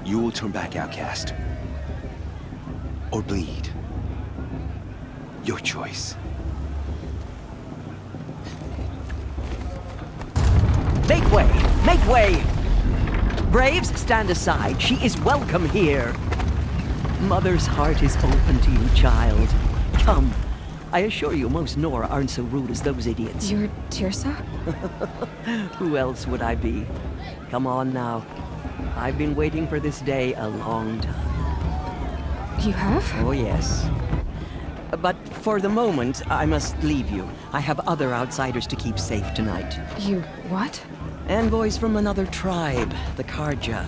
You will turn back, outcast. Or bleed. Your choice. Make way! Make way! Braves, stand aside. She is welcome here. Mother's heart is open to you, child. Come. I assure you, most Nora aren't so rude as those idiots. You're Tirsa? Who else would I be? Come on now. I've been waiting for this day a long time. You have? Oh, yes. But for the moment, I must leave you. I have other outsiders to keep safe tonight. You what? Envoys from another tribe, the Karja.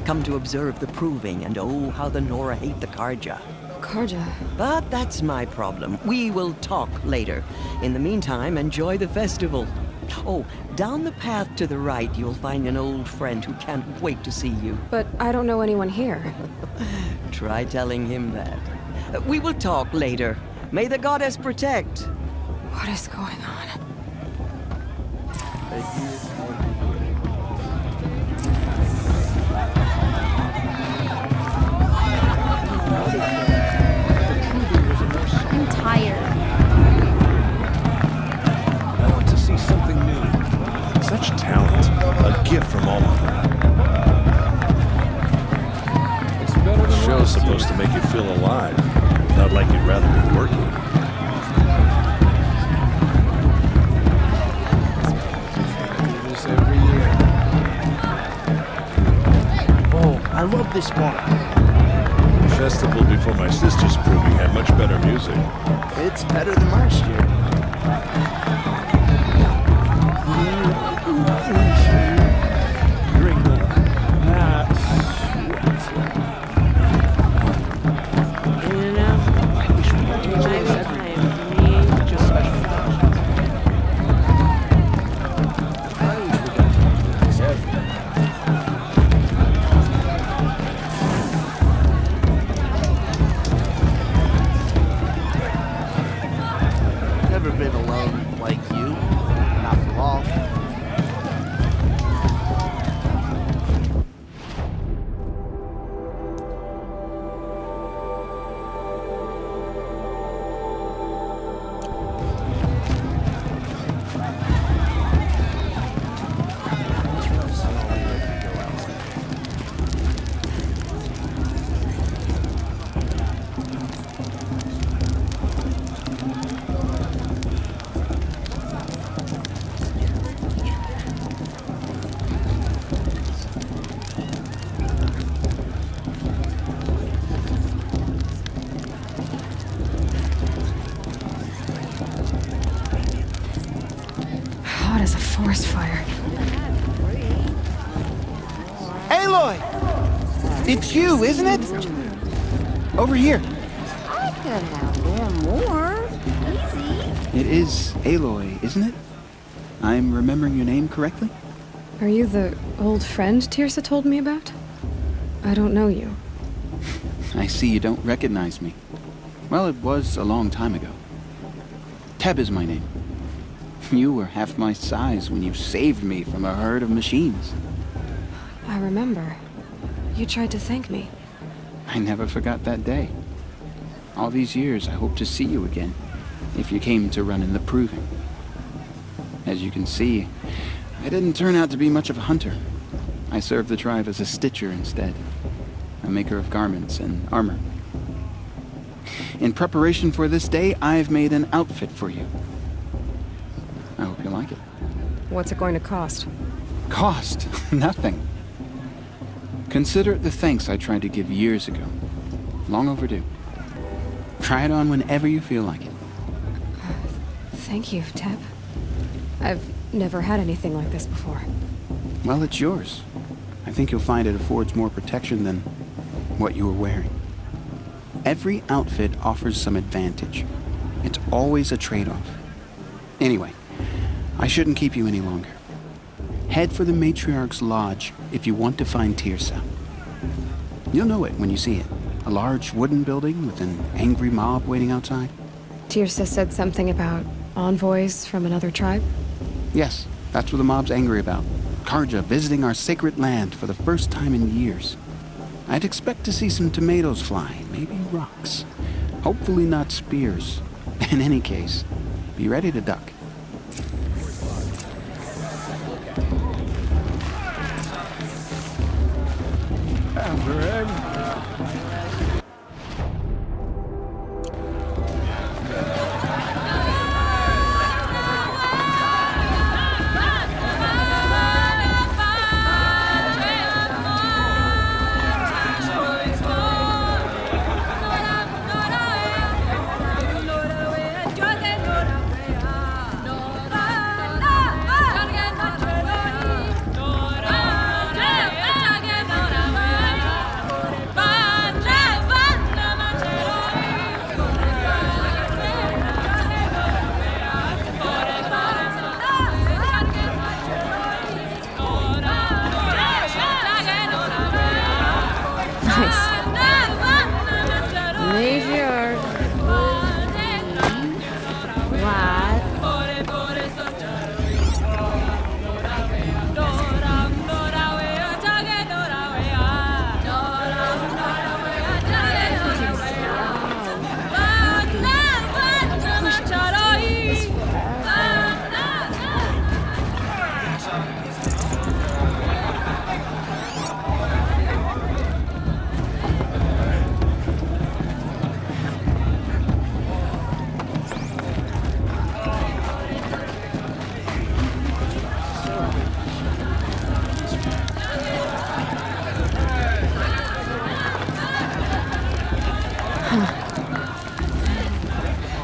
Come to observe the proving, and oh, how the Nora hate the Karja. Karja? But that's my problem. We will talk later. In the meantime, enjoy the festival. Oh, down the path to the right, you'll find an old friend who can't wait to see you. But I don't know anyone here. Try telling him that. We will talk later. May the goddess protect. What is going on? I'm tired. I want to see something new. Such talent. A gift from Almother. The show's supposed to make you feel alive. Not like you'd rather be working. Every year. Oh, I love this one. The festival before my sister's proving had much better music. It's better than last year. Drink more. You know, nice time for me, just special. Never been alone like you. Not for long. Hot as a forest fire. Aloy! It's you, isn't it? Over here. I could have one more. Easy. It is Aloy, isn't it? I'm remembering your name correctly? Are you the old friend Tirsa told me about? I don't know you. I see you don't recognize me. Well, it was a long time ago. Teb is my name. You were half my size when you saved me from a herd of machines. I remember. You tried to thank me. I never forgot that day. All these years, I hope to see you again, if you came to run in the proving. As you can see, I didn't turn out to be much of a hunter. I served the tribe as a stitcher instead, a maker of garments and armor. In preparation for this day, I've made an outfit for you. I hope you like it. What's it going to cost? Cost? Nothing. Consider it the thanks I tried to give years ago. Long overdue. Try it on whenever you feel like it. Thank you, Teb. I've never had anything like this before. Well, it's yours. I think you'll find it affords more protection than what you were wearing. Every outfit offers some advantage. It's always a trade-off. Anyway, I shouldn't keep you any longer. Head for the Matriarch's Lodge if you want to find Tirsa. You'll know it when you see it. A large wooden building with an angry mob waiting outside. Tirsa said something about envoys from another tribe? Yes, that's what the mob's angry about. Karja visiting our sacred land for the first time in years. I'd expect to see some tomatoes fly, maybe rocks. Hopefully not spears. In any case, be ready to duck.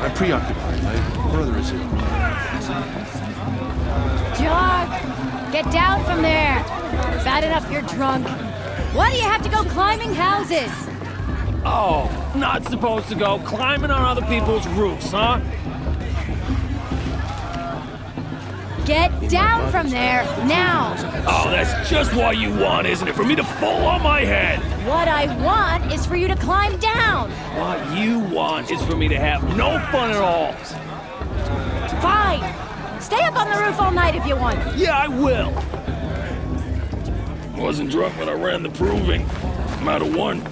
I'm preoccupied. My brother is ill. Dog! Get down from there! Bad enough you're drunk. Why do you have to go climbing houses? Oh, not supposed to go climbing on other people's roofs, huh? Get down from there, now! Oh, that's just what you want, isn't it? For me to fall on my head! What I want is for you to climb down! What you want is for me to have no fun at all! Fine! Stay up on the roof all night if you want. Yeah, I will! Wasn't drunk when I ran the proving. I'm out of one.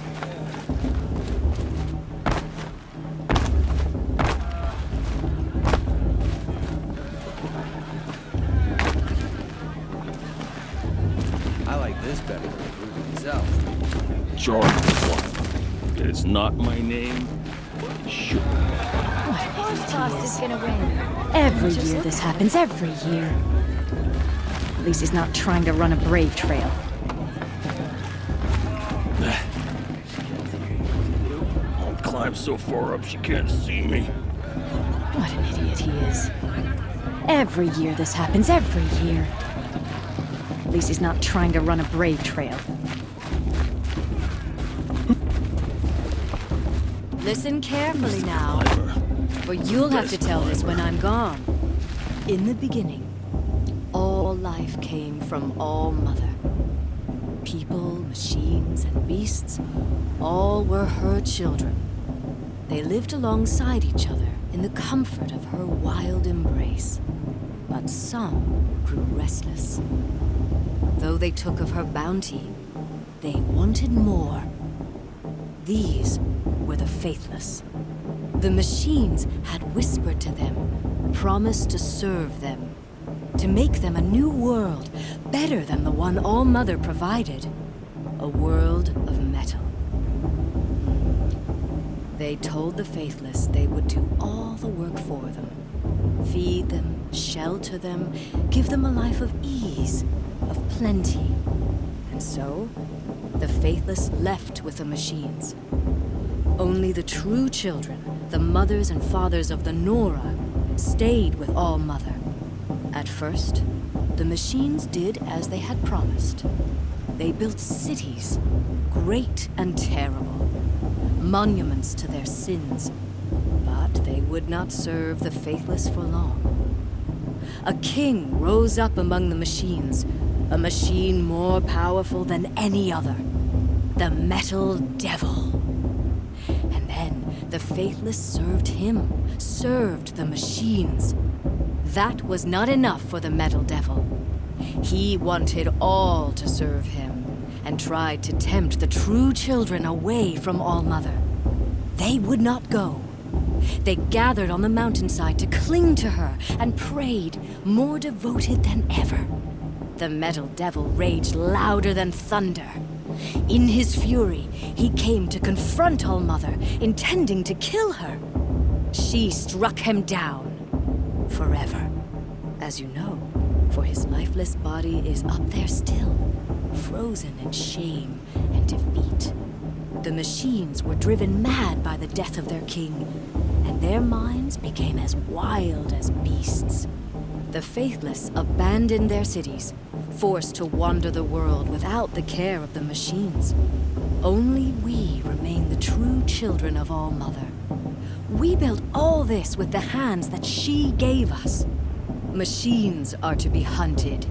I like this better than proving itself. George one. It's not my name, but it should. Whose toss is gonna win? Every year this happens, every year. At least he's not trying to run a brave trail. I'll climb so far up she can't see me. What an idiot he is. Every year this happens, every year. At least he's not trying to run a brave trail. Listen carefully now, for you'll have to tell this when I'm gone. In the beginning, all life came from All Mother. People, machines, and beasts, all were her children. They lived alongside each other in the comfort of her wild embrace. But some grew restless. Though they took of her bounty, they wanted more. These were the faithless. The machines had whispered to them, promised to serve them, to make them a new world, better than the one All Mother provided. A world of metal. They told the faithless they would do all the work for them. Feed them, shelter them, give them a life of ease, of plenty. And so, the faithless left with the machines. Only the true children, the mothers and fathers of the Nora, stayed with All Mother. At first, the machines did as they had promised. They built cities, great and terrible, monuments to their sins, but they would not serve the faithless for long. A king rose up among the machines, a machine more powerful than any other, the Metal Devil. And then The faithless served him, served the machines. That was not enough for the Metal Devil. He wanted all to serve him, and tried to tempt the true children away from All-Mother. They would not go. They gathered on the mountainside to cling to her and prayed, more devoted than ever. The Metal Devil raged louder than thunder. In his fury, he came to confront All-Mother, intending to kill her. She struck him down, forever. As you know, for his lifeless body is up there still, frozen in shame and defeat. The machines were driven mad by the death of their king, and their minds became as wild as beasts. The faithless abandoned their cities, forced to wander the world without the care of the machines. Only we remain the true children of All-Mother. We built all this with the hands that she gave us. Machines are to be hunted.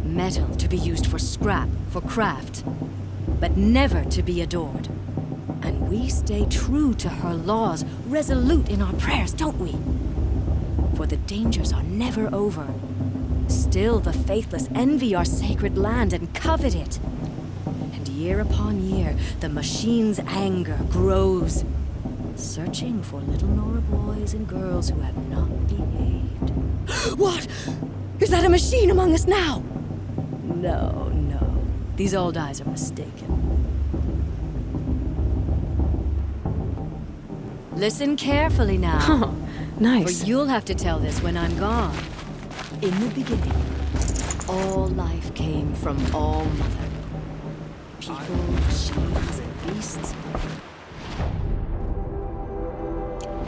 Metal to be used for scrap, for craft, but never to be adored. And we stay true to her laws, resolute in our prayers, don't we? For the dangers are never over. Still the faithless envy our sacred land and covet it. And year upon year, the machine's anger grows, searching for little Nora boys and girls who have not behaved. What? Is that a machine among us now? No, no. These old eyes are mistaken. Listen carefully now. Oh, nice. For you'll have to tell this when I'm gone. In the beginning, all life came from All-Mother. People, machines, and beasts.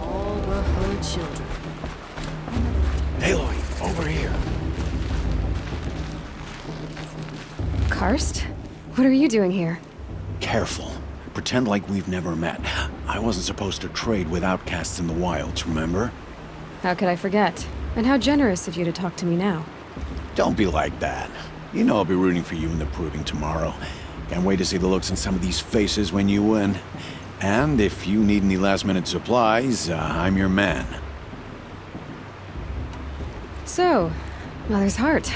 All were her children. Aloy, over here. Karst? What are you doing here? Careful. Pretend like we've never met. I wasn't supposed to trade with outcasts in the wilds, remember? How could I forget? And how generous of you to talk to me now. Don't be like that. You know I'll be rooting for you in the proving tomorrow. Can't wait to see the looks on some of these faces when you win. And if you need any last-minute supplies, I'm your man. So, Mother's Heart.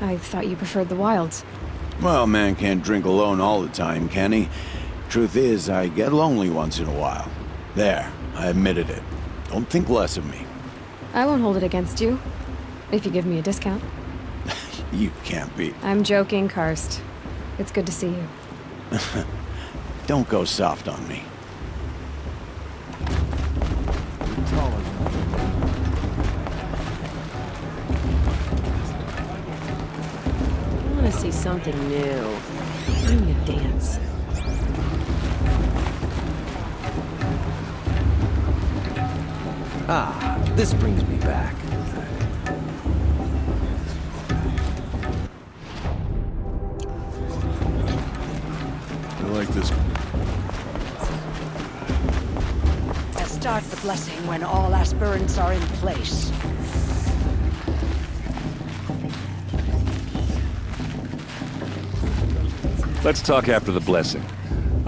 I thought you preferred the wilds. Well, man can't drink alone all the time, can he? Truth is, I get lonely once in a while. There, I admitted it. Don't think less of me. I won't hold it against you, if you give me a discount. You can't be. I'm joking, Karst. It's good to see you. Don't go soft on me. You're taller than I want to see something new. Bring me a dance. Ah, this brings me back. I like this. Start the blessing when all aspirants are in place. Let's talk after the blessing.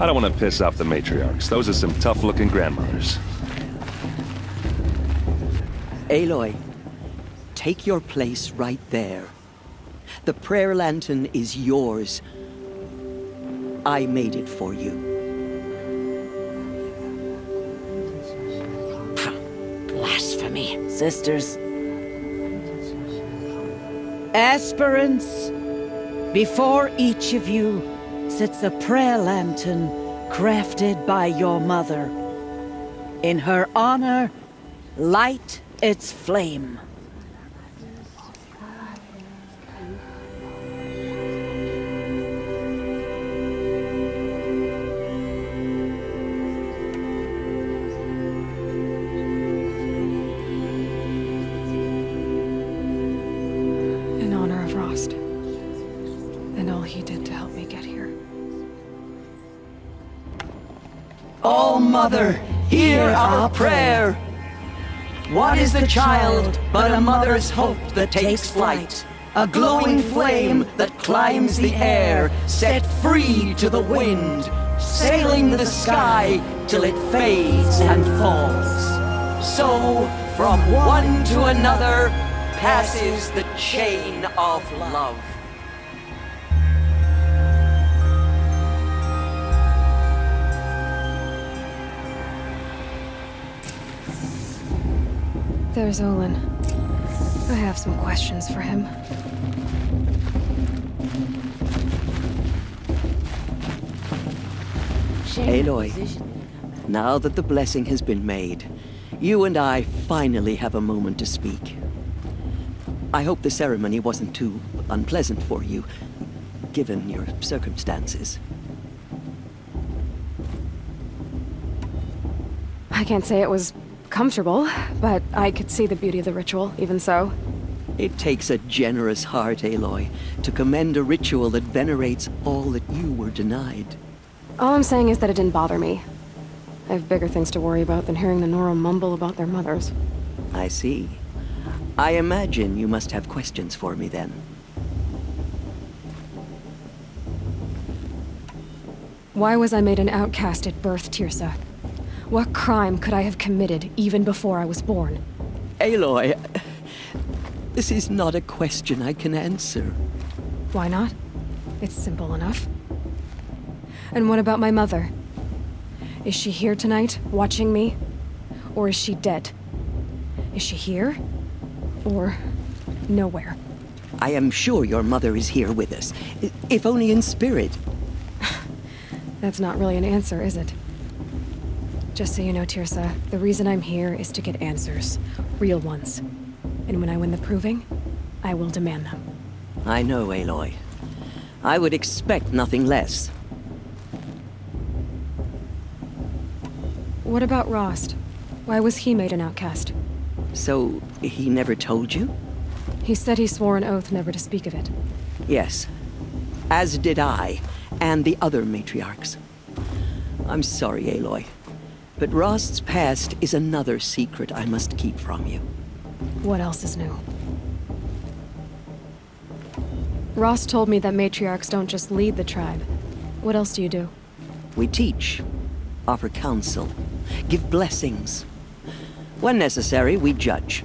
I don't want to piss off the matriarchs. Those are some tough-looking grandmothers. Aloy, take your place right there. The prayer lantern is yours. I made it for you. Blasphemy, sisters. Aspirants, before each of you sits a prayer lantern crafted by your mother. In her honor, light its flame. In honor of Rost. And all he did to help me get here. All Mother, hear our prayer. What is the child but a mother's hope that takes flight? A glowing flame that climbs the air, set free to the wind, sailing the sky till it fades and falls. So, from one to another, passes the chain of love. There's Olin. I have some questions for him. Aloy, now that the blessing has been made, you and I finally have a moment to speak. I hope the ceremony wasn't too unpleasant for you, given your circumstances. I can't say it was comfortable, but I could see the beauty of the ritual, even so. It takes a generous heart, Aloy, to commend a ritual that venerates all that you were denied. All I'm saying is that it didn't bother me. I have bigger things to worry about than hearing the Nora mumble about their mothers. I see. I imagine you must have questions for me then. Why was I made an outcast at birth, Tirsa? What crime could I have committed even before I was born? Aloy, this is not a question I can answer. Why not? It's simple enough. And what about my mother? Is she here tonight, watching me? Or is she dead? Is she here? Or nowhere? I am sure your mother is here with us, if only in spirit. That's not really an answer, is it? Just so you know, Tirsa, the reason I'm here is to get answers. Real ones. And when I win the proving, I will demand them. I know, Aloy. I would expect nothing less. What about Rost? Why was he made an outcast? So, he never told you? He said he swore an oath never to speak of it. Yes. As did I, and the other matriarchs. I'm sorry, Aloy, but Rost's past is another secret I must keep from you. What else is new? Rost told me that matriarchs don't just lead the tribe. What else do you do? We teach, offer counsel, give blessings. When necessary, we judge.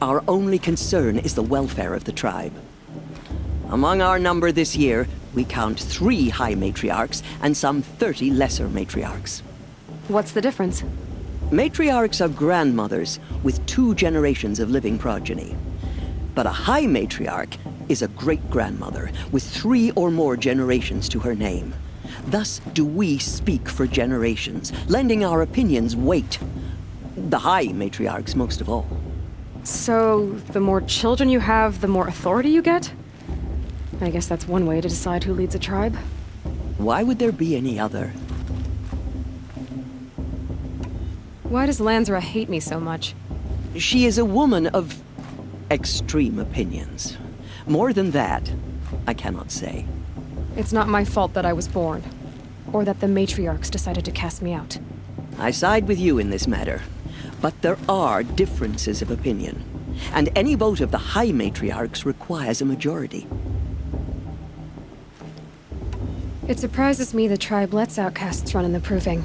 Our only concern is the welfare of the tribe. Among our number this year, we count 3 high matriarchs and some 30 lesser matriarchs. What's the difference? Matriarchs are grandmothers with 2 generations of living progeny. But a high matriarch is a great-grandmother with 3 or more generations to her name. Thus do we speak for generations, lending our opinions weight. The high matriarchs most of all. So, the more children you have, the more authority you get? I guess that's one way to decide who leads a tribe. Why would there be any other? Why does Lansra hate me so much? She is a woman of extreme opinions. More than that, I cannot say. It's not my fault that I was born, or that the matriarchs decided to cast me out. I side with you in this matter, but there are differences of opinion, and any vote of the high matriarchs requires a majority. It surprises me the tribe lets outcasts run in the proving.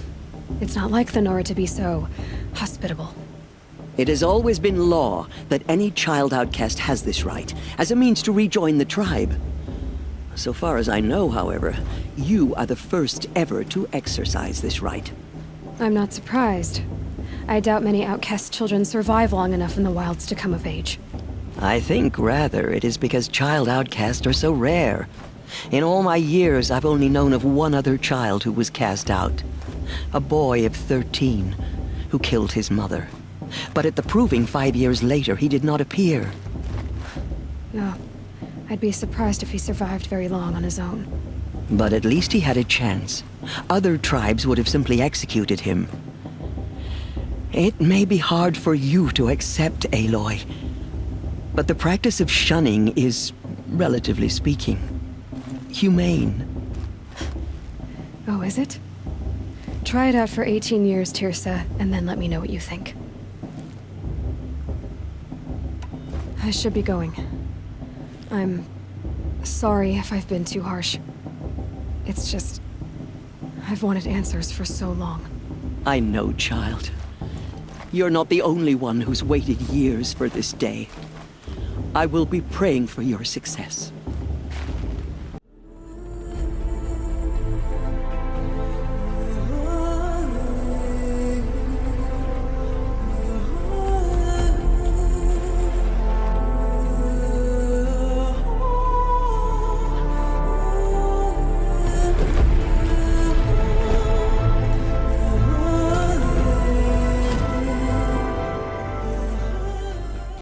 It's not like the Nora to be so hospitable. It has always been law that any child outcast has this right, as a means to rejoin the tribe. So far as I know, however, you are the first ever to exercise this right. I'm not surprised. I doubt many outcast children survive long enough in the wilds to come of age. I think, rather, it is because child outcasts are so rare. In all my years, I've only known of one other child who was cast out. A boy of 13, who killed his mother. But at the proving 5 years later, he did not appear. No. I'd be surprised if he survived very long on his own. But at least he had a chance. Other tribes would have simply executed him. It may be hard for you to accept, Aloy, but the practice of shunning is, relatively speaking, humane. Oh, is it? Try it out for 18 years, Tirsa, and then let me know what you think. I should be going. I'm sorry if I've been too harsh. It's just... I've wanted answers for so long. I know, child. You're not the only one who's waited years for this day. I will be praying for your success.